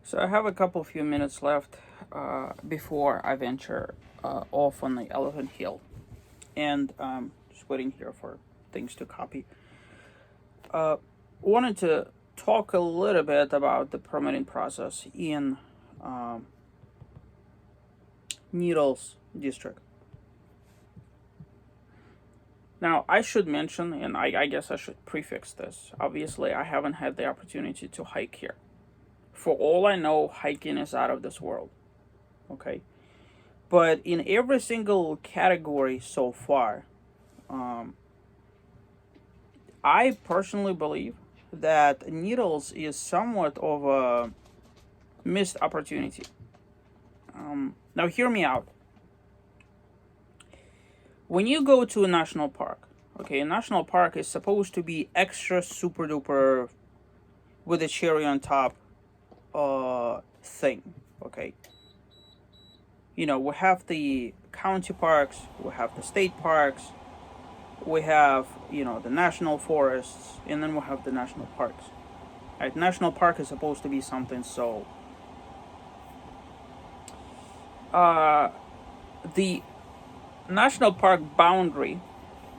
So I have a few minutes left before I venture off on the Elephant Hill, and just waiting here for things to copy. Wanted to talk a little bit about the permitting process in um, Needles District. Now, I should mention, and I guess I should prefix this. Obviously, I haven't had the opportunity to hike here. For all I know, hiking is out of this world. Okay, but in every single category so far, um, I personally believe that Needles is somewhat of a missed opportunity. Now, hear me out. When you go to a national park, okay, a national park is supposed to be extra super duper with a cherry on top thing, okay? We have the county parks, we have the state parks, we have the national forests, and then we have the national parks. Right? National park is supposed to be something so the national park boundary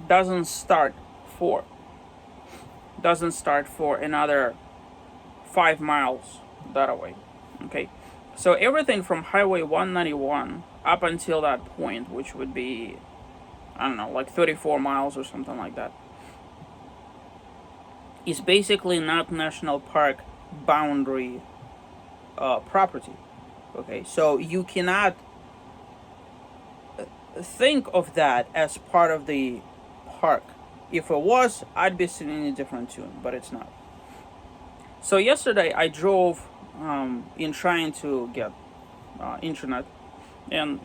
doesn't start for another 5 miles that way. Okay, so everything from Highway 191 up until that point, which would be, I don't know, like 34 miles or something like that, is basically not national park boundary property. Okay, so you cannot think of that as part of the park. If it was, I'd be singing a different tune, but it's not. So yesterday I drove in trying to get internet and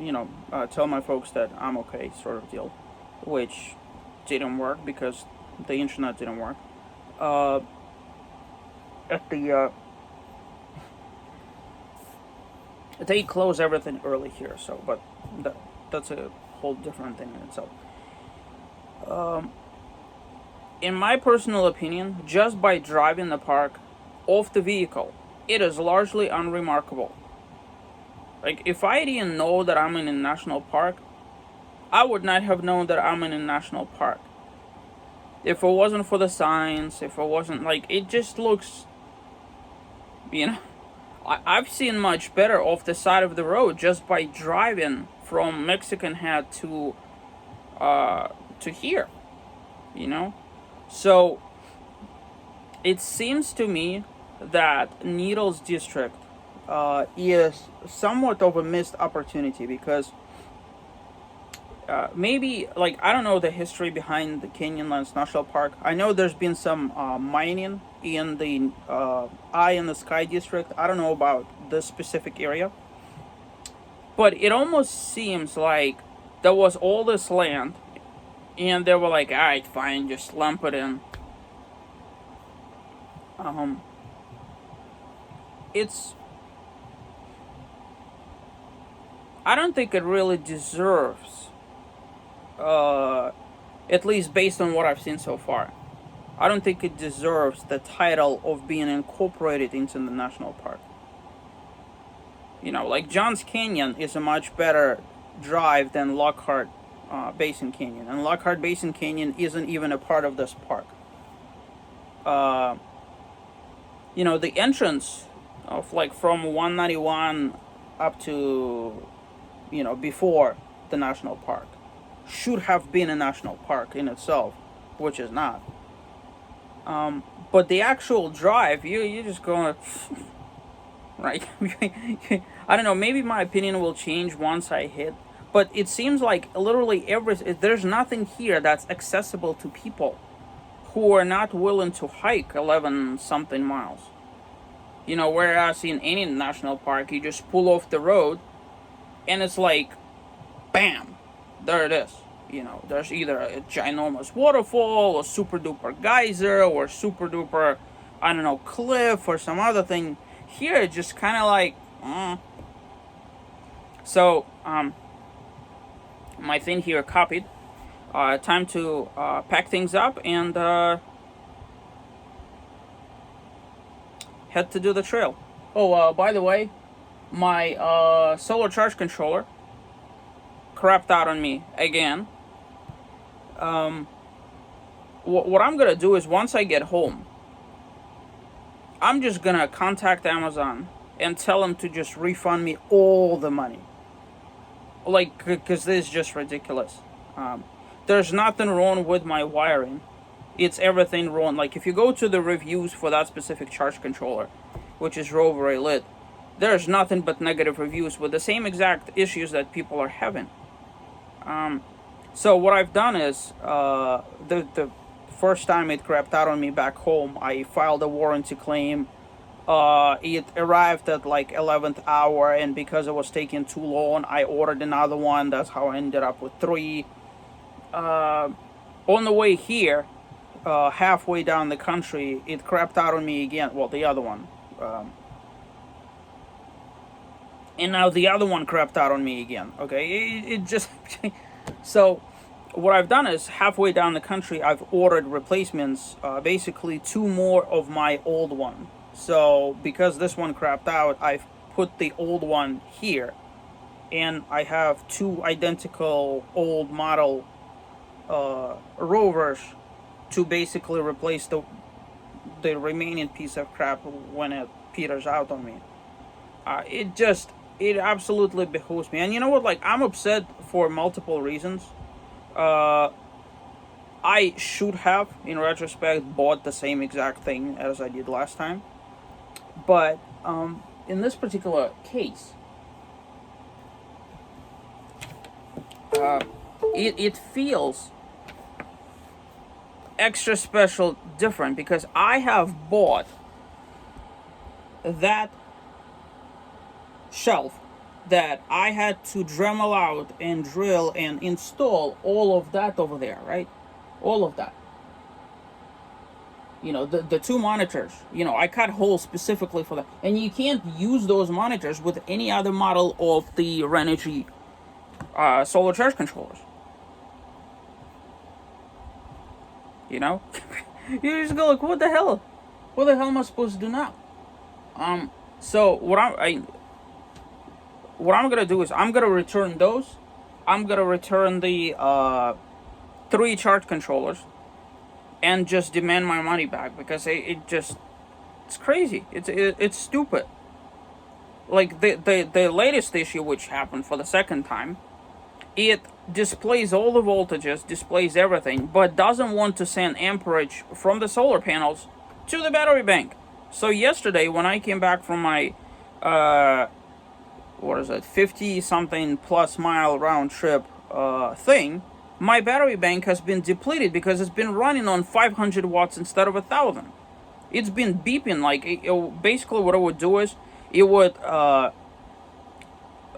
tell my folks that I'm okay, sort of deal, which didn't work because the internet didn't work. Uh, at the they close everything early here, so but that's a whole different thing in itself. Um, in my personal opinion, just by driving the park off the vehicle, it is largely unremarkable. Like, if I didn't know that I'm in a national park, I would not have known that I'm in a national park. If it wasn't for the signs, if it wasn't, like, it just looks, you know, I've seen much better off the side of the road just by driving from Mexican Head to here, you know? So it seems to me that Needles District is somewhat of a missed opportunity because maybe, like, I don't know the history behind the Canyonlands National Park. I know there's been some mining in the Eye in the Sky District. I don't know about this specific area, but it almost seems like there was all this land, and they were like, "All right, fine, just lump it in." Um, it's I don't think it really deserves, at least based on what I've seen so far. I don't think it deserves the title of being incorporated into the national park. Like Johns Canyon is a much better drive than Lockhart Basin Canyon, and Lockhart Basin Canyon isn't even a part of this park. Uh, the entrance of, like, from 191 up to before the national park should have been a national park in itself, which is not. But the actual drive, you just go right. I don't know. Maybe my opinion will change once I hit, but it seems like literally there's nothing here that's accessible to people who are not willing to hike 11 something miles. Whereas in any national park, you just pull off the road, and it's like, bam, there it is. There's either a ginormous waterfall, or super duper geyser, or super duper, I don't know, cliff, or some other thing. Here, it's just kind of like, So, my thing here copied. Time to pack things up and head to do the trail. Oh, by the way, my solar charge controller crapped out on me again. What I'm gonna do is once I get home, I'm just gonna contact Amazon and tell them to just refund me all the money. Like, because this is just ridiculous. Um, there's nothing wrong with my wiring. It's everything wrong. Like, if you go to the reviews for that specific charge controller, which is Rover Elite, there's nothing but negative reviews with the same exact issues that people are having. So what I've done is, the first time it crapped out on me back home, I filed a warranty claim. It arrived at like 11th hour, and because it was taking too long, I ordered another one. That's how I ended up with three. On the way here, halfway down the country, it crapped out on me again. Well, the other one. And now the other one crapped out on me again. Okay, it just so what I've done is halfway down the country I've ordered replacements, basically two more of my old one. So because this one crapped out, I've put the old one here, and I have two identical old model Rovers to basically replace the remaining piece of crap when it peters out on me. It absolutely behooves me. And you know what? Like, I'm upset for multiple reasons. Uh, I should have, in retrospect, bought the same exact thing as I did last time. But in this particular case, uh, it feels extra special, different, because I have bought that shelf that I had to Dremel out and drill and install all of that over there, right? All of that. The two monitors. I cut holes specifically for that, and you can't use those monitors with any other model of the Renogy solar charge controllers. You know, you just go like, what the hell? What the hell am I supposed to do now? So what I'm gonna do is I'm gonna return those. I'm gonna return the three charge controllers and just demand my money back, because it's crazy. It's stupid. Like the latest issue, which happened for the second time, it displays all the voltages, displays everything, but doesn't want to send amperage from the solar panels to the battery bank. So yesterday, when I came back from my what is it, 50 something plus mile round trip thing, my battery bank has been depleted because it's been running on 500 watts instead of 1,000. It's been beeping. Like, basically what it would do is it would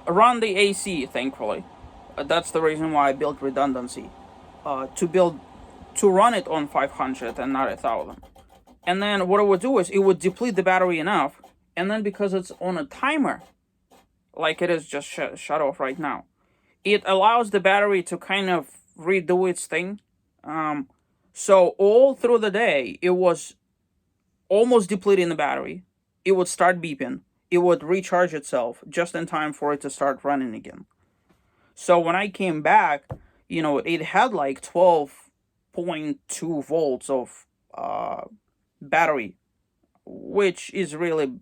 run the AC, thankfully. That's the reason why I built redundancy, to run it on 500 and not 1,000. And then what it would do is it would deplete the battery enough, and then because it's on a timer, like it is just shut off right now, it allows the battery to kind of redo its thing. So all through the day, it was almost depleting the battery. It would start beeping. It would recharge itself just in time for it to start running again. So when I came back, it had like 12.2 volts of battery, which is really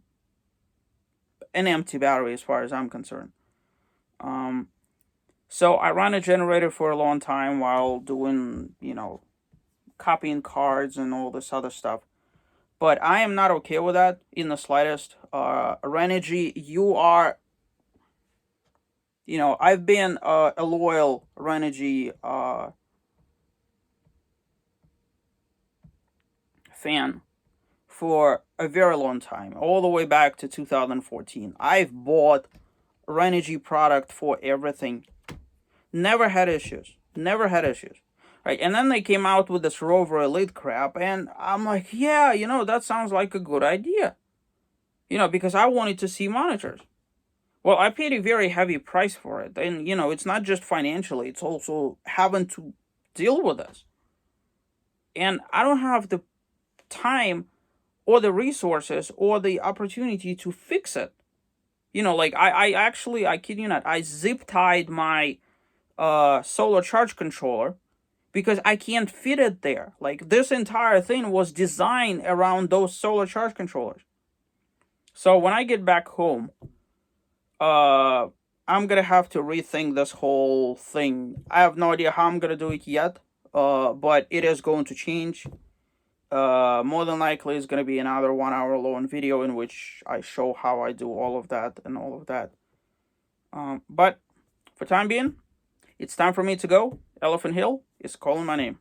an empty battery as far as I'm concerned. So I ran a generator for a long time while doing, copying cards and all this other stuff. But I am not okay with that in the slightest. Renogy, I've been a loyal Renogy fan for a very long time, all the way back to 2014. I've bought Renogy product for everything. Never had issues. Never had issues. Right, and then they came out with this Rover Elite crap, and I'm like, yeah, that sounds like a good idea. Because I wanted to see monitors. Well, I paid a very heavy price for it, and it's not just financially; it's also having to deal with this. And I don't have the time or the resources or the opportunity to fix it. Like I actually, I kid you not, I zip tied my solar charge controller because I can't fit it there. Like this entire thing was designed around those solar charge controllers. So when I get back home, uh I'm gonna have to rethink this whole thing. I have no idea how I'm gonna do it yet. But it is going to change. More than likely it's gonna be another 1 hour long video in which I show how I do all of that and all of that. But for time being, it's time for me to go. Elephant Hill is calling my name.